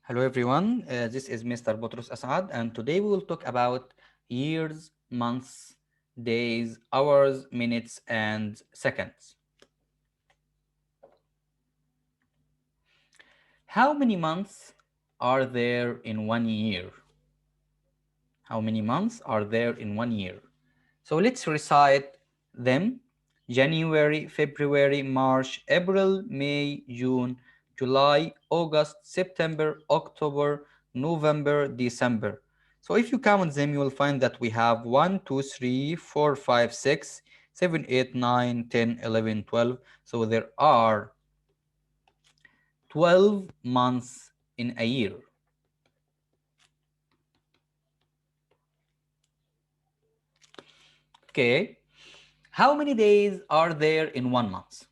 Hello everyone, this is Mr. Botros Asad and today we will talk about years, months, days, hours, minutes and seconds. How many months are there in 1 year? How many months are there in 1 year? So let's recite them. January, February, March, April, May, June, July, August, September, October, November, December. So if you count them, you will find that we have 1, 2, 3, 4, 5, 6, 7, 8, 9, 10, 11, 12. So there are 12 months in a year. Okay. How many days are there in 1 month?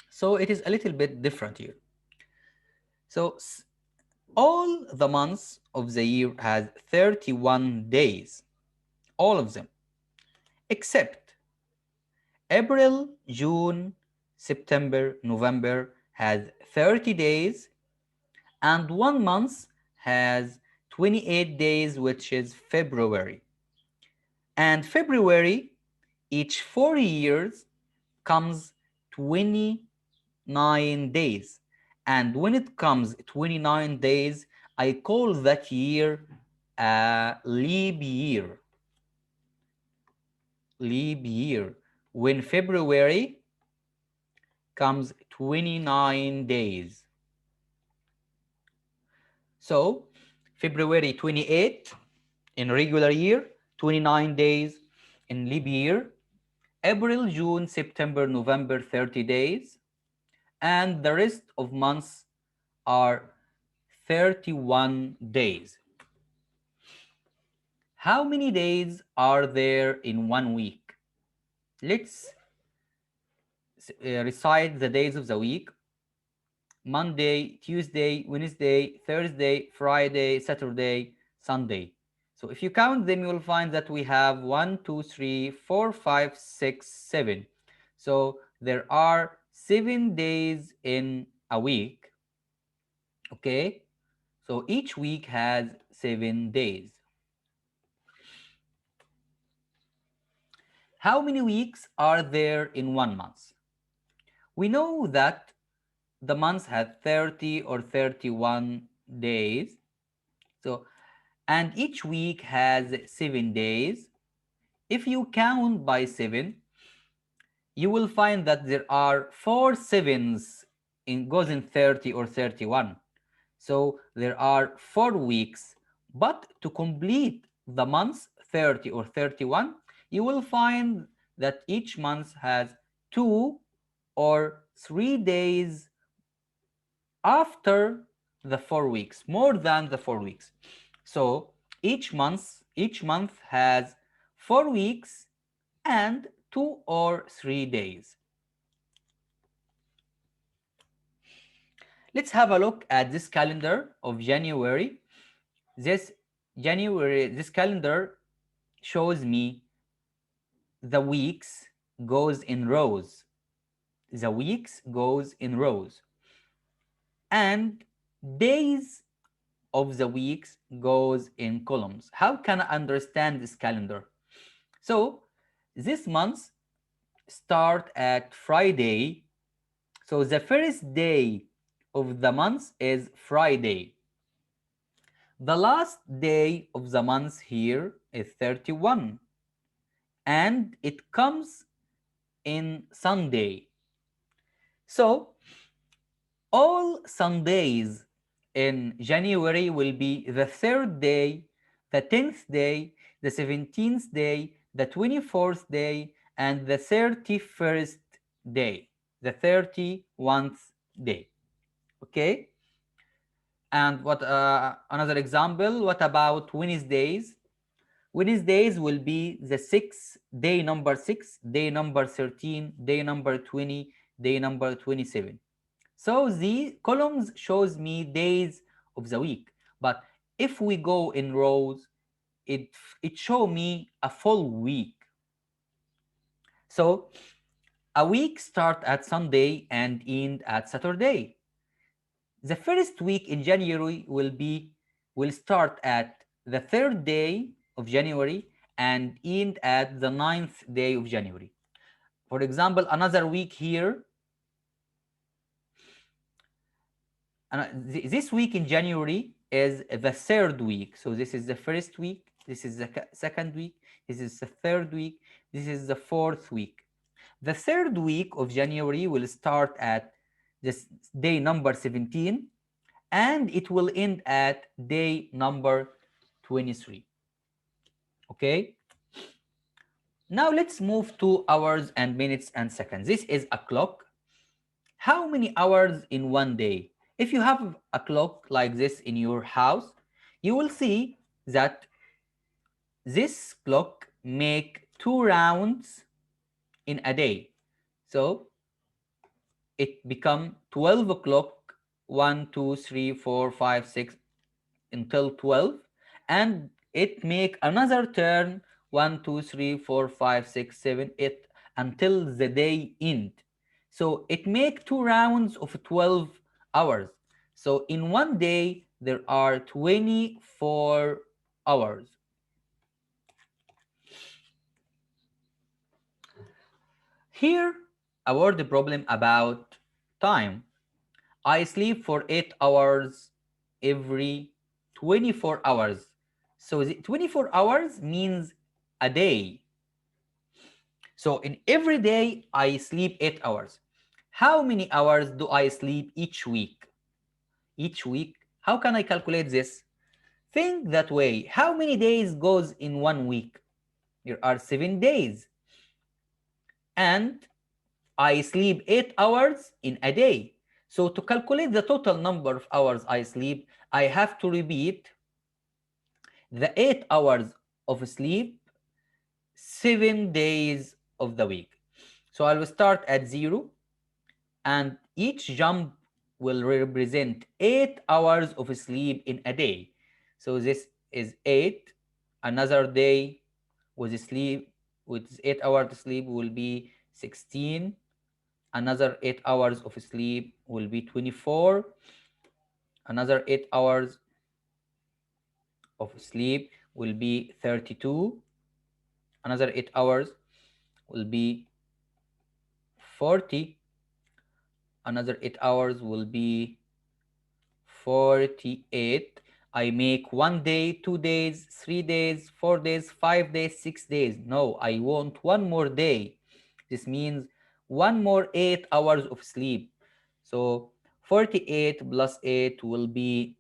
So it is a little bit different here. So all the months of the year has 31 days, all of them, except April, June, September, November has 30 days, and 1 month has 28 days, which is February. And February, each 4 years, comes 29 days. And when it comes 29 days, I call that year a leap year. Leap year. When February comes 29 days. So February 28 in regular year, 29 days in leap year. April, June, September, November, 30 days. And the rest of months are 31 days. How many days are there in 1 week? Let's recite the days of the week. Monday, Tuesday, Wednesday, Thursday, Friday, Saturday, Sunday. So if you count them, you will find that we have 1, 2, 3, 4, 5, 6, 7. So there are 7 days in a week. Okay, so each week has 7 days. How many weeks are there in 1 month? We know that the months had 30 or 31 days. So, and each week has 7 days. If you count by 7, you will find that there are 4 sevens in goes in 30 or 31. So there are 4 weeks, but to complete the months 30 or 31, you will find that each month has 2 or 3 days after the 4 weeks, more than the 4 weeks. So each month has 4 weeks and 2 or 3 days. Let's have a look at this calendar of January. This calendar shows me the weeks goes in rows. The weeks goes in rows. And days of the weeks goes in columns. How can I understand this calendar? So this month start at Friday. So the first day of the month is Friday. The last day of the month here is 31, and it comes in Sunday. So all Sundays in January will be the 3rd day, the 10th day, the 17th day, the 24th day, and the 31st day, the 31st day. Okay? And what another example, what about Wednesdays? Wednesdays will be the 6th, day number 6, day number 13, day number 20, day number 27. So the columns shows me days of the week, but if we go in rows, it show me a full week. So a week start at Sunday and end at Saturday. The first week in January will start at the third day of January and end at the ninth day of January. For example, another week here, this week in January is the third week. So this is the first week, this is the second week, this is the third week, this is the fourth week. The third week of January will start at this day number 17 and it will end at day number 23. Okay? Now let's move to hours and minutes and seconds. This is a clock. How many hours in one day? If you have a clock like this in your house, you will see that this clock make 2 rounds in a day. So it become 12 o'clock, 1, 2, 3, 4, 5, 6 until 12, and it make another turn 1, 2, 3, 4, 5, 6, 7, 8 until the day end. So it make 2 rounds of 12 hours. So in one day there are 24 hours. Here a word problem about time. I sleep for 8 hours every 24 hours. So the 24 hours means a day. So in every day I sleep 8 hours. How many hours do I sleep each week? Each week, how can I calculate this? Think that way. How many days goes in one week? There are 7 days. And I sleep 8 hours in a day. So to calculate the total number of hours I sleep, I have to repeat the 8 hours of sleep 7 days of the week. So I will start at 0 and each jump will represent 8 hours of sleep in a day. So this is 8. Another day with sleep, with 8 hours of sleep will be 16. Another 8 hours of sleep will be 24. Another 8 hours of sleep will be 32. Another 8 hours will be 40. Another 8 hours will be 48. I make 1 day, 2 days, 3 days, 4 days, 5 days, 6 days. No, I want one more day. This means one more 8 hours of sleep. So 48 plus 8 will be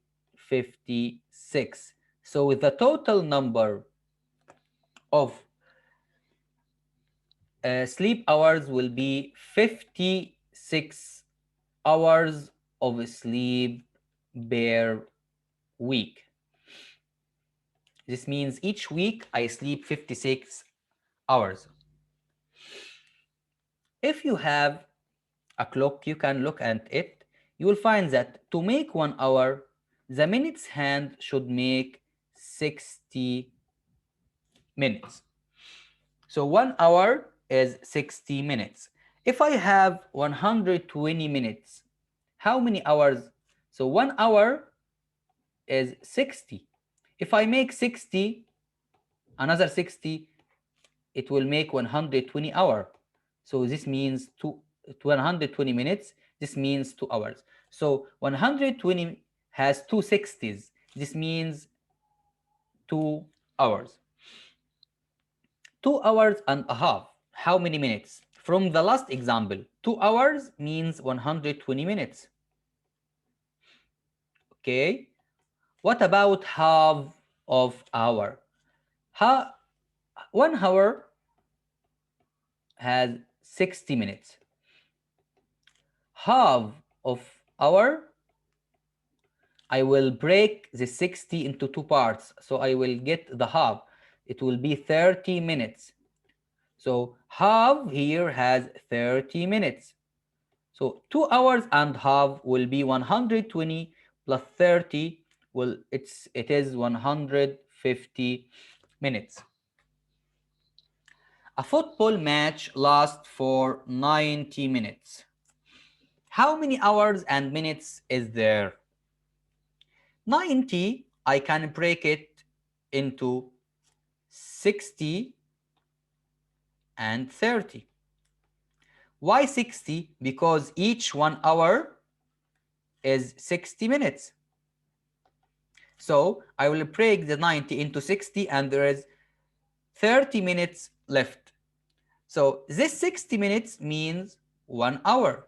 56. So the total number of sleep hours will be 56 hours of sleep per week. This means each week I sleep 56 hours. If you have a clock, you can look at it. You will find that to make 1 hour, the minutes hand should make 60 minutes. So 1 hour is 60 minutes. If I have 120 minutes, how many hours? So 1 hour is 60. If I make 60, another 60, it will make 120 hours. So this means 120 minutes. This means 2 hours. So 120 has 2 60s. This means 2 hours. 2 hours and a half. How many minutes? From the last example, 2 hours means 120 minutes. Okay. What about half of hour? 1 hour has 60 minutes. Half of hour, I will break the 60 into 2 parts. So I will get the half. It will be 30 minutes. So half here has 30 minutes. So 2 hours and half will be 120 plus 30. Well, it is 150 minutes. A football match lasts for 90 minutes. How many hours and minutes is there? 90, I can break it into 60 and 30. Why 60? Because each 1 hour is 60 minutes. So I will break the 90 into 60 and there is 30 minutes left. So this 60 minutes means 1 hour.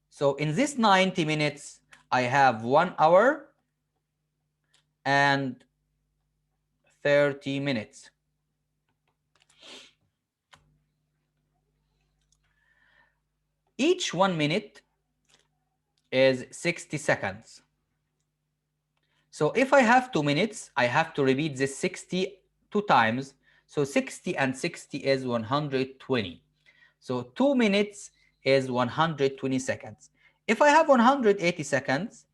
So in this 90 minutes, I have 1 hour and 30 minutes. Each 1 minute is 60 seconds. So if I have 2 minutes, I have to repeat this 60 2 times. So 60 and 60 is 120. So 2 minutes is 120 seconds. If I have 180 seconds,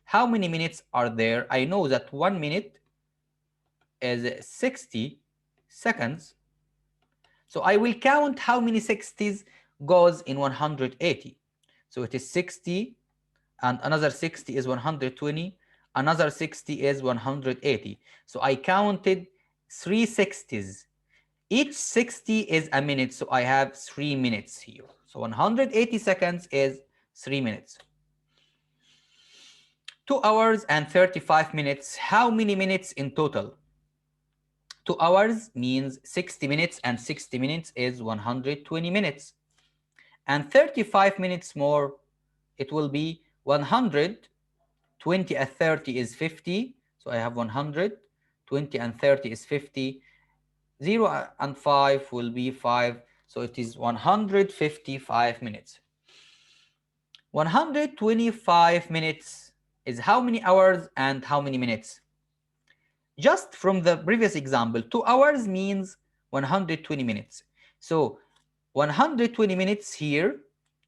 how many minutes are there? I know that 1 minute is 60 seconds. So I will count how many 60s goes in 180. So it is 60 and another 60 is 120, another 60 is 180. So I counted 3 60s. Each 60 is a minute, so I have 3 minutes here. So 180 seconds is 3 minutes. 2 hours and 35 minutes. How many minutes in total? 2 hours means 60 minutes and 60 minutes is 120 minutes. And 35 minutes more, it will be 100. 20 and 30 is 50. So I have 100. 20 and 30 is 50. 0 and 5 will be 5. So it is 155 minutes. 125 minutes is how many hours and how many minutes? Just from the previous example, 2 hours means 120 minutes. So 120 minutes here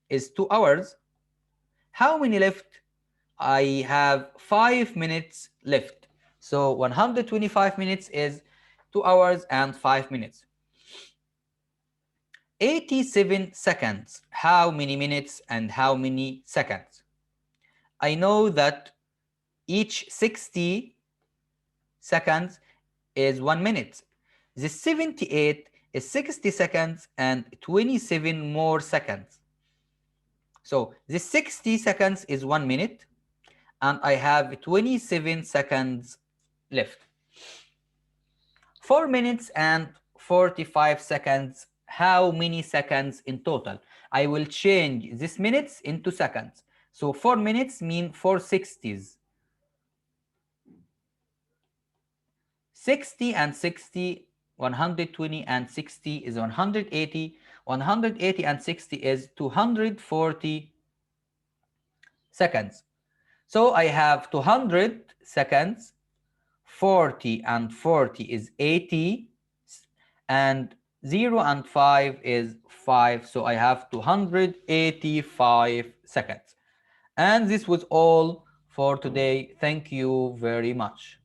is 2 hours. How many left? I have 5 minutes left. So 125 minutes is 2 hours and 5 minutes. 87 seconds. How many minutes and how many seconds? I know that each 60 seconds is 1 minute. The 78 is 60 seconds and 27 more seconds. So the 60 seconds is 1 minute and I have 27 seconds left. 4 minutes and 45 seconds. How many seconds in total? I will change this minutes into seconds. So 4 minutes mean 4 60s. 60 and 60, 120 and 60 is 180. 180 and 60 is 240 seconds. So I have 200 seconds. 40 and 40 is 80. And 0 and 5 is 5. So I have 285 seconds. And this was all for today. Thank you very much.